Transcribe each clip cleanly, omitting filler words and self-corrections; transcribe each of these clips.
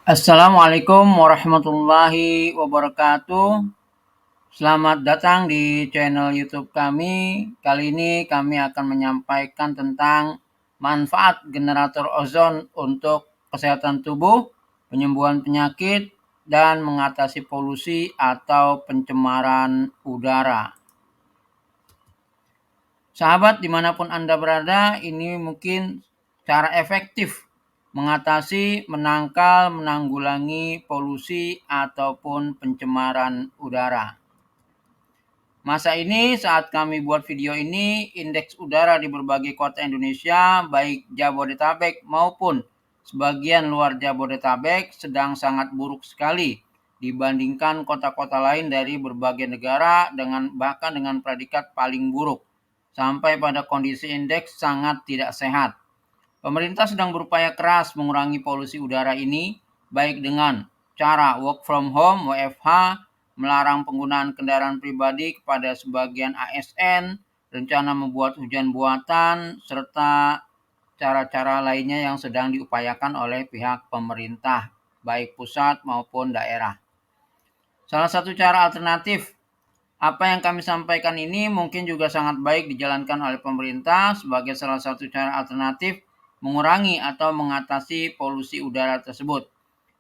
Assalamualaikum warahmatullahi wabarakatuh. Selamat datang di channel YouTube kami. Kali ini kami akan menyampaikan tentang manfaat generator ozon untuk kesehatan tubuh, penyembuhan penyakit, dan mengatasi polusi atau pencemaran udara. Sahabat, dimanapun Anda berada, ini mungkin cara efektif mengatasi, menangkal, menanggulangi polusi ataupun pencemaran udara. Masa ini saat kami buat video ini, indeks udara di berbagai kota Indonesia, baik Jabodetabek maupun sebagian luar Jabodetabek, sedang sangat buruk sekali dibandingkan kota-kota lain dari berbagai negara bahkan dengan predikat paling buruk, sampai pada kondisi indeks sangat tidak sehat. Pemerintah sedang berupaya keras mengurangi polusi udara ini, baik dengan cara work from home (WFH), melarang penggunaan kendaraan pribadi kepada sebagian ASN, rencana membuat hujan buatan, serta cara-cara lainnya yang sedang diupayakan oleh pihak pemerintah, baik pusat maupun daerah. Salah satu cara alternatif apa yang kami sampaikan ini mungkin juga sangat baik dijalankan oleh pemerintah sebagai salah satu cara alternatif mengurangi atau mengatasi polusi udara tersebut.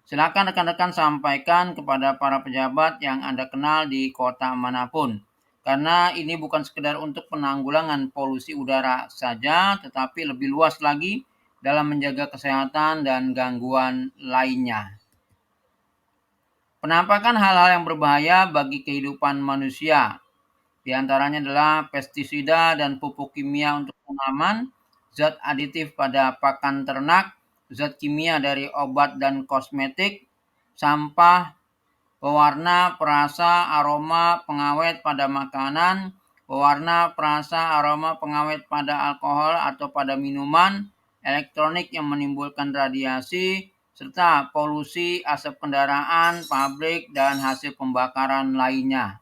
Silakan rekan-rekan sampaikan kepada para pejabat yang Anda kenal di kota manapun. Karena ini bukan sekedar untuk penanggulangan polusi udara saja, tetapi lebih luas lagi dalam menjaga kesehatan dan gangguan lainnya. Penampakan hal-hal yang berbahaya bagi kehidupan manusia. Di antaranya adalah pestisida dan pupuk kimia untuk tanaman, zat aditif pada pakan ternak, zat kimia dari obat dan kosmetik, sampah, pewarna, perasa, aroma, pengawet pada makanan, pewarna, perasa, aroma, pengawet pada alkohol atau pada minuman, elektronik yang menimbulkan radiasi, serta polusi asap kendaraan, pabrik, dan hasil pembakaran lainnya.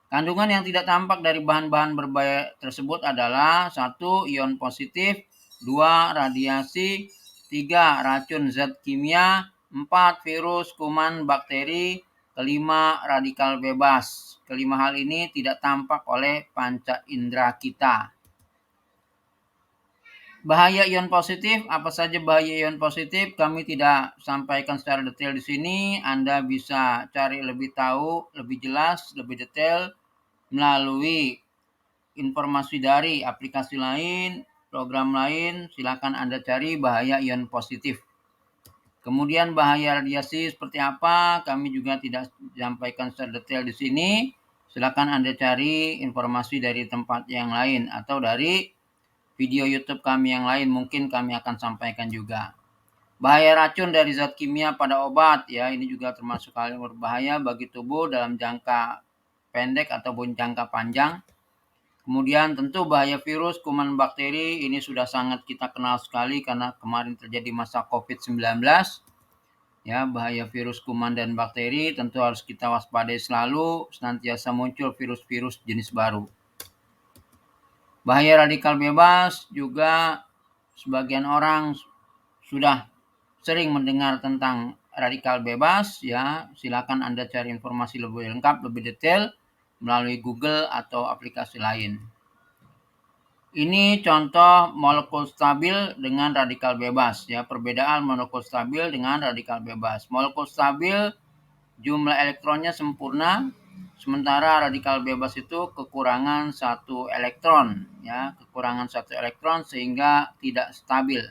Kandungan yang tidak tampak dari bahan-bahan berbahaya tersebut adalah 1. Ion positif, 2. Radiasi, 3. Racun zat kimia, 4. Virus, kuman, bakteri, kelima radikal bebas. Kelima hal ini tidak tampak oleh panca indera kita. Bahaya ion positif, apa saja bahaya ion positif? Kami tidak sampaikan secara detail di sini. Anda bisa cari lebih tahu, lebih jelas, lebih detail melalui informasi dari aplikasi lain, program lain. Silakan Anda cari bahaya ion positif. Kemudian bahaya radiasi seperti apa? Kami juga tidak sampaikan secara detail di sini. Silakan Anda cari informasi dari tempat yang lain atau dari video YouTube kami yang lain, mungkin kami akan sampaikan juga. Bahaya racun dari zat kimia pada obat, ya, ini juga termasuk hal yang berbahaya bagi tubuh dalam jangka pendek ataupun jangka panjang. Kemudian tentu bahaya virus, kuman, bakteri, ini sudah sangat kita kenal sekali karena kemarin terjadi masa COVID-19. Ya, bahaya virus, kuman, dan bakteri tentu harus kita waspadai selalu, senantiasa muncul virus-virus jenis baru. Bahaya radikal bebas juga sebagian orang sudah sering mendengar tentang radikal bebas, ya. Silakan Anda cari informasi lebih lengkap, lebih detail melalui Google atau aplikasi lain. Ini contoh molekul stabil dengan radikal bebas, ya. Perbedaan molekul stabil dengan radikal bebas. Molekul stabil jumlah elektronnya sempurna, sementara radikal bebas itu kekurangan satu elektron, ya, kekurangan satu elektron sehingga tidak stabil.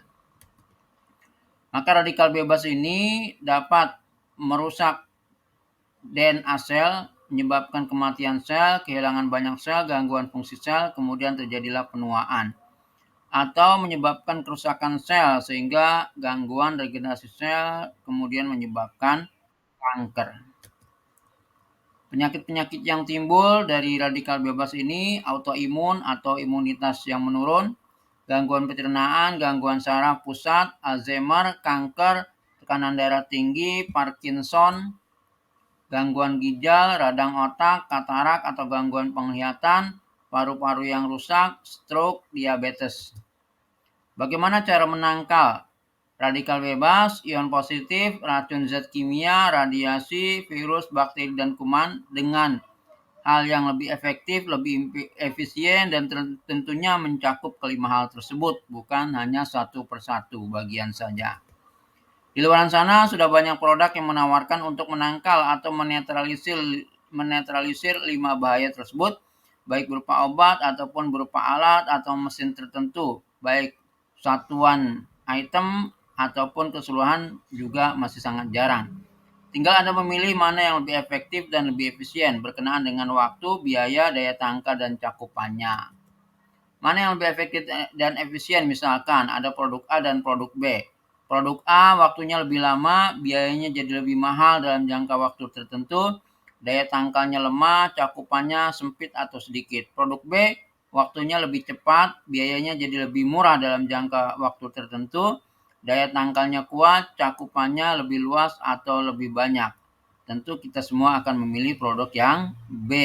Maka radikal bebas ini dapat merusak DNA sel, menyebabkan kematian sel, kehilangan banyak sel, gangguan fungsi sel, kemudian terjadilah penuaan. Atau menyebabkan kerusakan sel sehingga gangguan regenerasi sel, kemudian menyebabkan kanker. Penyakit-penyakit yang timbul dari radikal bebas ini autoimun atau imunitas yang menurun, gangguan pencernaan, gangguan saraf pusat, Alzheimer, kanker, tekanan darah tinggi, Parkinson, gangguan ginjal, radang otak, katarak atau gangguan penglihatan, paru-paru yang rusak, stroke, diabetes. Bagaimana cara menangkal Radikal bebas, ion positif, racun zat kimia, radiasi, virus, bakteri, dan kuman dengan hal yang lebih efektif, lebih efisien, dan tentunya mencakup kelima hal tersebut, bukan hanya satu persatu bagian saja. Di luar sana sudah banyak produk yang menawarkan untuk menangkal atau menetralisir lima bahaya tersebut, baik berupa obat ataupun berupa alat atau mesin tertentu, baik satuan item ataupun keseluruhan juga masih sangat jarang. Tinggal Anda memilih mana yang lebih efektif dan lebih efisien berkenaan dengan waktu, biaya, daya tangkal, dan cakupannya. Mana yang lebih efektif dan efisien? Misalkan ada produk A dan produk B. Produk A waktunya lebih lama, biayanya jadi lebih mahal dalam jangka waktu tertentu, daya tangkalnya lemah, cakupannya sempit atau sedikit. Produk B waktunya lebih cepat, biayanya jadi lebih murah dalam jangka waktu tertentu, daya tangkalnya kuat, cakupannya lebih luas atau lebih banyak. Tentu kita semua akan memilih produk yang B.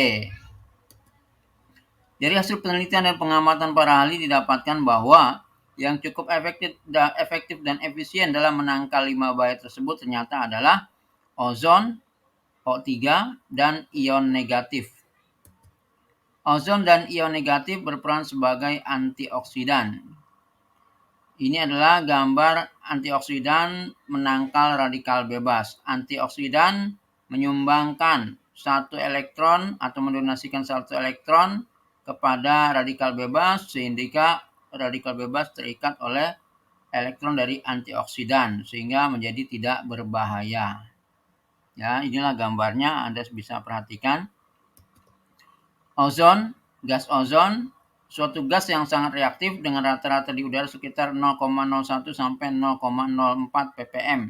Dari hasil penelitian dan pengamatan para ahli didapatkan bahwa yang cukup efektif dan efisien dalam menangkal lima bahaya tersebut ternyata adalah ozon, O3, dan ion negatif. Ozon dan ion negatif berperan sebagai antioksidan. Ini adalah gambar antioksidan menangkal radikal bebas. Antioksidan menyumbangkan satu elektron atau mendonasikan satu elektron kepada radikal bebas sehingga radikal bebas terikat oleh elektron dari antioksidan sehingga menjadi tidak berbahaya. Ya, inilah gambarnya, Anda bisa perhatikan. Ozon, gas ozon, suatu gas yang sangat reaktif dengan rata-rata di udara sekitar 0,01 sampai 0,04 ppm,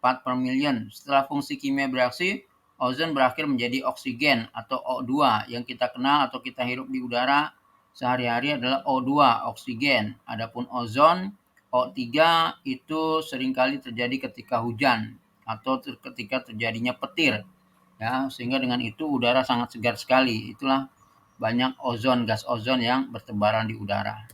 part per million. Setelah fungsi kimia bereaksi, ozon berakhir menjadi oksigen atau O2 yang kita kenal atau kita hirup di udara sehari-hari adalah O2, oksigen. Adapun ozon, O3 itu seringkali terjadi ketika hujan atau ketika terjadinya petir. Ya, sehingga dengan itu udara sangat segar sekali. Itulah banyak ozon, gas ozon yang bertebaran di udara.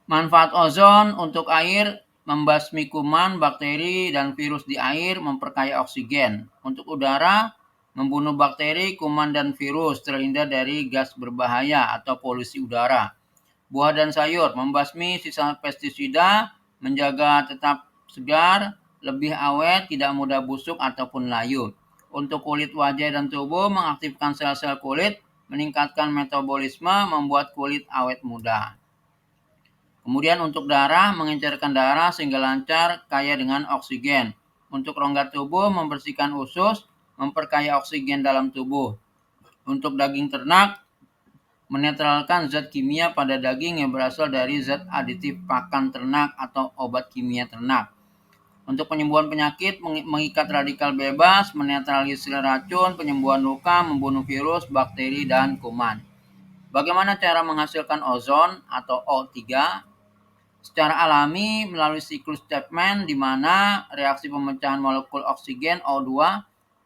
Manfaat ozon untuk air: membasmi kuman, bakteri, dan virus di air, memperkaya oksigen. Untuk udara, membunuh bakteri, kuman, dan virus, terhindar dari gas berbahaya atau polusi udara. Buah dan sayur, membasmi sisa pestisida, menjaga tetap segar, lebih awet, tidak mudah busuk ataupun layu. Untuk kulit, wajah, dan tubuh, mengaktifkan sel-sel kulit, meningkatkan metabolisme, membuat kulit awet muda. Kemudian untuk darah, mengencerkan darah sehingga lancar, kaya dengan oksigen. Untuk rongga tubuh, membersihkan usus, memperkaya oksigen dalam tubuh. Untuk daging ternak, menetralkan zat kimia pada daging yang berasal dari zat aditif pakan ternak atau obat kimia ternak. Untuk penyembuhan penyakit, mengikat radikal bebas, menetralisir racun, penyembuhan luka, membunuh virus, bakteri, dan kuman. Bagaimana cara menghasilkan ozon atau O3? Secara alami melalui siklus Chapman di mana reaksi pemecahan molekul oksigen O2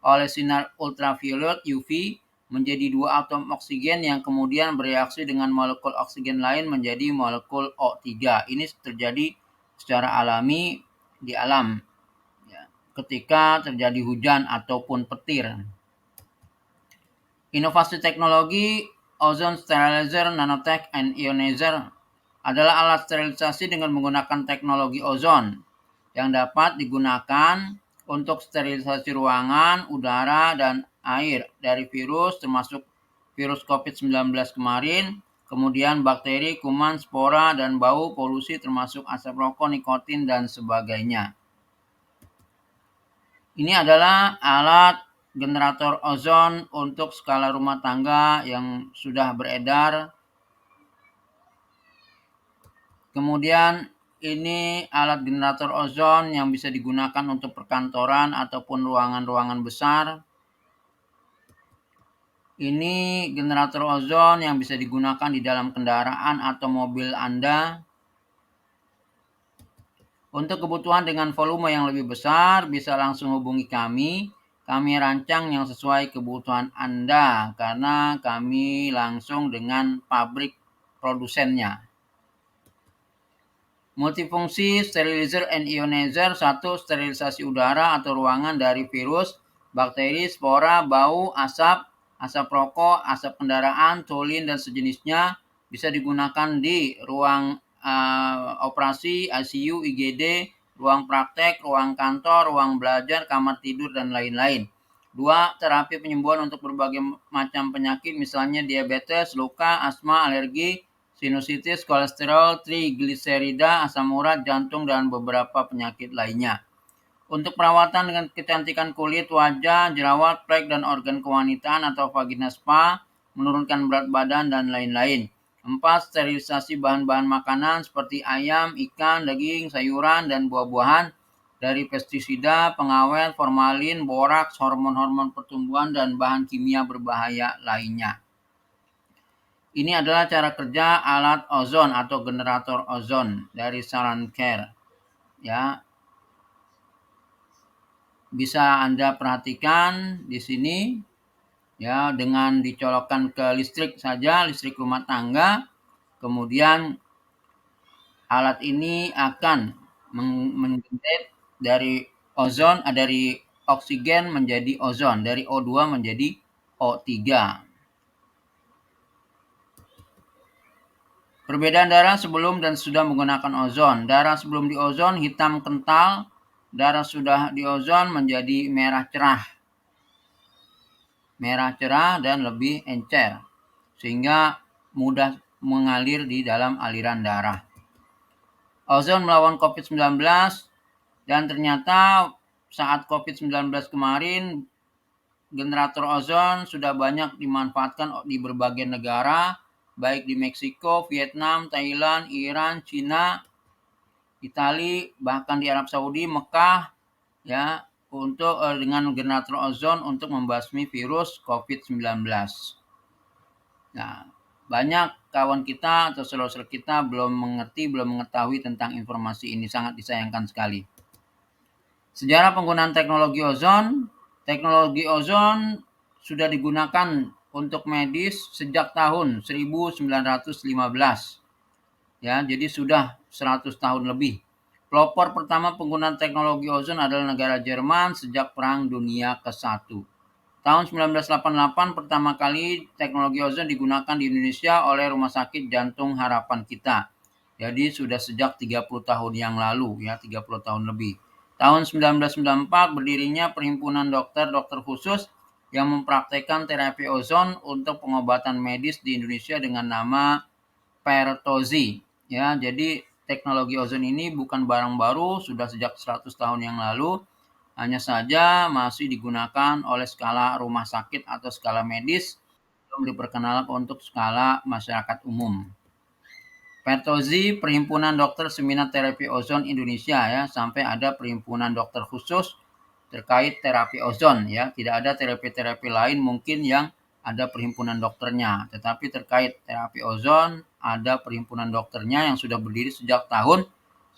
oleh sinar ultraviolet UV menjadi dua atom oksigen yang kemudian bereaksi dengan molekul oksigen lain menjadi molekul O3. Ini terjadi secara alami di alam ya, ketika terjadi hujan ataupun petir. Inovasi teknologi ozone sterilizer, nanotech, and ionizer adalah alat sterilisasi dengan menggunakan teknologi ozon yang dapat digunakan untuk sterilisasi ruangan, udara, dan air dari virus termasuk virus COVID-19 kemarin, kemudian bakteri, kuman, spora, dan bau, polusi termasuk asap rokok, nikotin, dan sebagainya. Ini adalah alat generator ozon untuk skala rumah tangga yang sudah beredar. Kemudian ini alat generator ozon yang bisa digunakan untuk perkantoran ataupun ruangan-ruangan besar. Ini generator ozon yang bisa digunakan di dalam kendaraan atau mobil Anda. Untuk kebutuhan dengan volume yang lebih besar, bisa langsung hubungi kami. Kami rancang yang sesuai kebutuhan Anda karena kami langsung dengan pabrik produsennya. Multifungsi sterilizer and ionizer. 1. Sterilisasi udara atau ruangan dari virus, bakteri, spora, bau, asap rokok, asap kendaraan, tolin, dan sejenisnya. Bisa digunakan di ruang operasi, ICU, IGD, ruang praktek, ruang kantor, ruang belajar, kamar tidur, dan lain-lain. 2. Terapi penyembuhan untuk berbagai macam penyakit, misalnya diabetes, luka, asma, alergi, sinusitis, kolesterol, trigliserida, asam urat, jantung, dan beberapa penyakit lainnya. Untuk perawatan dengan kecantikan kulit, wajah, jerawat, flek, dan organ kewanitaan atau vagina spa, menurunkan berat badan, dan lain-lain. 4. Sterilisasi bahan-bahan makanan seperti ayam, ikan, daging, sayuran, dan buah-buahan dari pestisida, pengawet, formalin, boraks, hormon-hormon pertumbuhan, dan bahan kimia berbahaya lainnya. Ini adalah cara kerja alat ozon atau generator ozon dari Sarancare. Ya, bisa Anda perhatikan di sini ya, dengan dicolokkan ke listrik saja, listrik rumah tangga, kemudian alat ini akan menggenerate dari ozon, dari oksigen menjadi ozon, dari O2 menjadi O3. Perbedaan darah sebelum dan sudah menggunakan ozon. Darah sebelum di ozon hitam kental, darah sudah di ozon menjadi merah cerah dan lebih encer, sehingga mudah mengalir di dalam aliran darah. Ozon melawan COVID-19, dan ternyata saat COVID-19 kemarin, generator ozon sudah banyak dimanfaatkan di berbagai negara, baik di Meksiko, Vietnam, Thailand, Iran, Cina, Italia, bahkan di Arab Saudi, Mekah, ya, untuk dengan generator ozon untuk membasmi virus COVID-19. Nah, banyak kawan kita atau saudara-saudara kita belum mengetahui tentang informasi ini, sangat disayangkan sekali. Sejarah penggunaan teknologi ozon. Teknologi ozon sudah digunakan untuk medis sejak tahun 1915. Ya, jadi sudah 100 tahun lebih. Pelopor pertama penggunaan teknologi ozon adalah negara Jerman sejak Perang Dunia ke-1. Tahun 1988 pertama kali teknologi ozon digunakan di Indonesia oleh Rumah Sakit Jantung Harapan Kita. Jadi sudah sejak 30 tahun yang lalu, ya, 30 tahun lebih. Tahun 1994 berdirinya Perhimpunan Dokter Khusus yang mempraktekkan terapi ozon untuk pengobatan medis di Indonesia dengan nama Pertozi. Ya, jadi teknologi ozon ini bukan barang baru, sudah sejak 100 tahun yang lalu. Hanya saja masih digunakan oleh skala rumah sakit atau skala medis, belum diperkenalkan untuk skala masyarakat umum. Pertozi, Perhimpunan Dokter Seminar Terapi Ozon Indonesia, ya, sampai ada perhimpunan dokter khusus terkait terapi ozon, ya. Tidak ada terapi-terapi lain mungkin yang ada perhimpunan dokternya, tetapi terkait terapi ozon ada perhimpunan dokternya yang sudah berdiri sejak tahun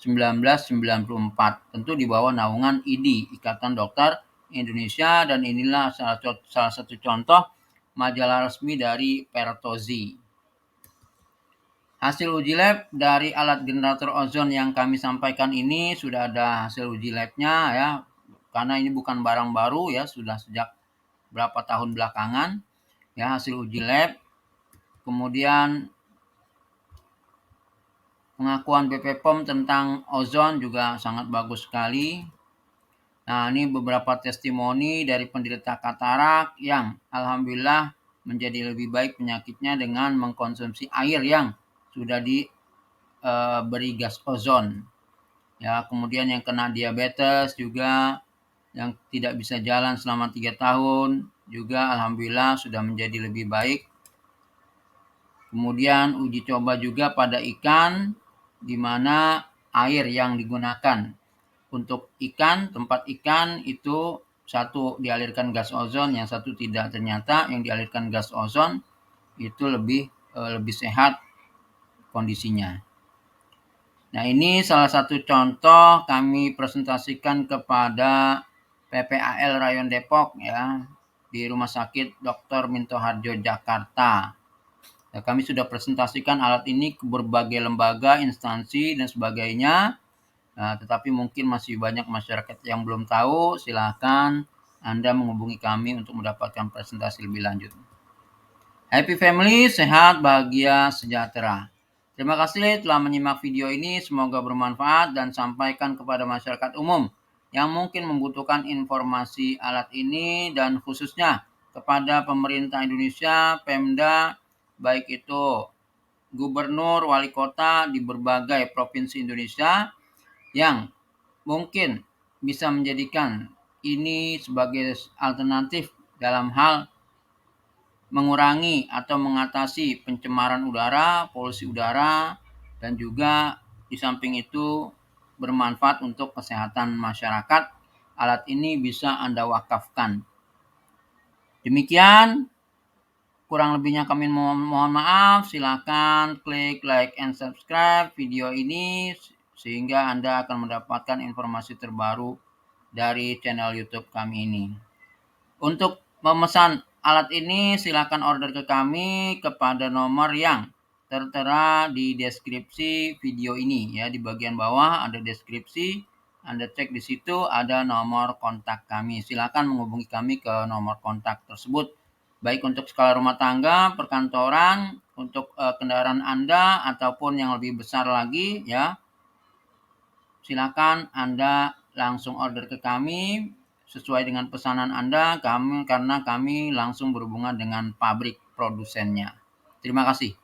1994, tentu di bawah naungan IDI, Ikatan Dokter Indonesia, dan inilah salah satu contoh majalah resmi dari Pertozi. Hasil uji lab dari alat generator ozon yang kami sampaikan ini sudah ada hasil uji labnya, ya, karena ini bukan barang baru, ya, sudah sejak berapa tahun belakangan, ya, hasil uji lab. Kemudian pengakuan BP POM tentang ozon juga sangat bagus sekali. Nah, ini beberapa testimoni dari penderita katarak yang alhamdulillah menjadi lebih baik penyakitnya dengan mengkonsumsi air yang sudah diberi gas ozon. Ya, kemudian yang kena diabetes juga, yang tidak bisa jalan selama 3 tahun juga alhamdulillah sudah menjadi lebih baik. Kemudian uji coba juga pada ikan, di mana air yang digunakan untuk ikan, tempat ikan itu satu dialirkan gas ozon, yang satu tidak. Ternyata yang dialirkan gas ozon itu lebih sehat kondisinya. Nah, ini salah satu contoh kami presentasikan kepada PPAL Rayon Depok, ya, di Rumah Sakit Dr. Minto Harjo Jakarta. Nah, kami sudah presentasikan alat ini ke berbagai lembaga, instansi, dan sebagainya. Nah, tetapi mungkin masih banyak masyarakat yang belum tahu. Silahkan Anda menghubungi kami untuk mendapatkan presentasi lebih lanjut. Happy family, sehat, bahagia, sejahtera. Terima kasih telah menyimak video ini. Semoga bermanfaat dan sampaikan kepada masyarakat umum yang mungkin membutuhkan informasi alat ini dan khususnya kepada pemerintah Indonesia, Pemda, baik itu gubernur, wali kota di berbagai provinsi Indonesia yang mungkin bisa menjadikan ini sebagai alternatif dalam hal mengurangi atau mengatasi pencemaran udara, polusi udara, dan juga di samping itu bermanfaat untuk kesehatan masyarakat. Alat ini bisa Anda wakafkan. Demikian, kurang lebihnya kami mohon maaf. Silakan klik like and subscribe video ini sehingga Anda akan mendapatkan informasi terbaru dari channel YouTube kami ini. Untuk memesan alat ini silakan order ke kami kepada nomor yang tertera di deskripsi video ini ya. Di bagian bawah ada deskripsi, Anda cek di situ ada nomor kontak kami. Silakan menghubungi kami ke nomor kontak tersebut. Baik untuk skala rumah tangga, perkantoran, untuk kendaraan Anda ataupun yang lebih besar lagi ya. Silakan Anda langsung order ke kami sesuai dengan pesanan Anda, karena kami langsung berhubungan dengan pabrik produsennya. Terima kasih.